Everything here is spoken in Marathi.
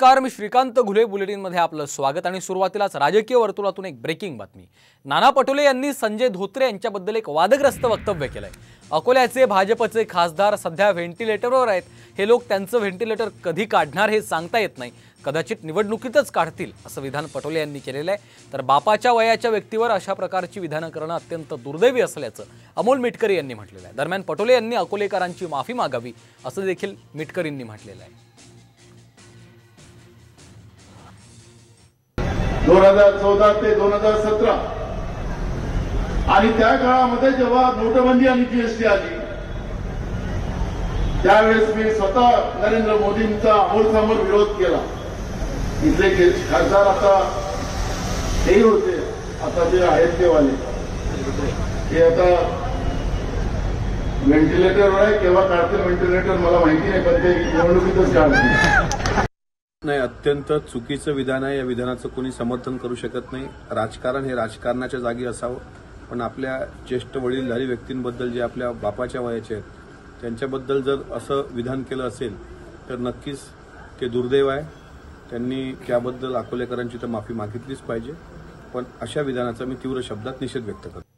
नमस्कार, मी श्रीकांत घुले. बुलेटिनमध्ये आपलं स्वागत. आणि सुरुवातीलाच राजकीय वर्तुळातून एक ब्रेकिंग बातमी. नाना पटोले यांनी संजय धोत्रे यांच्याबद्दल एक वादग्रस्त वक्तव्य केलंय. अकोल्याचे भाजपचे खासदार सध्या व्हेंटिलेटरवर आहेत. हे लोक त्यांचं व्हेंटिलेटर कधी काढणार हे सांगता येत नाही. कदाचित निवडणुकीतच काढतील असं विधान पटोले यांनी केलेलं आहे. तर बापाच्या वयाच्या व्यक्तीवर अशा प्रकारची विधानं करणं अत्यंत दुर्दैवी असल्याचं अमोल मिटकरी यांनी म्हटलेलं आहे. दरम्यान पटोले यांनी अकोलेकरांची माफी मागावी असं देखील मिटकरींनी म्हटलेलं आहे. 2014 ते 2017 आणि त्या काळामध्ये जेव्हा नोटबंदी आणि जीएसटी आली त्यावेळेस मी स्वतः नरेंद्र मोदींचा आमोलसामोर विरोध केला. इथले खासदार आता तेही होते, आता जे आहेत ते वाले हे आता व्हेंटिलेटरवर आहे. केव्हा काढतील व्हेंटिलेटर मला माहिती नाही, पण ते निवडणुकीतच काढतील. नाही, अत्यंत चुकीचं विधान आहे. या विधानाचं कोणी समर्थन करू शकत नाही. राजकारण हे राजकारणाच्या जागी असावं, पण आपल्या ज्येष्ठ वडीलधारी व्यक्तींबद्दल जे आपल्या बापाच्या वयाचे आहेत त्यांच्याबद्दल जर असं विधान केलं असेल तर नक्कीच ते दुर्दैव आहे. त्यांनी त्याबद्दल अकोलेकरांची तर माफी मागितलीच पाहिजे, पण अशा विधानाचा मी तीव्र शब्दात निषेध व्यक्त करतो.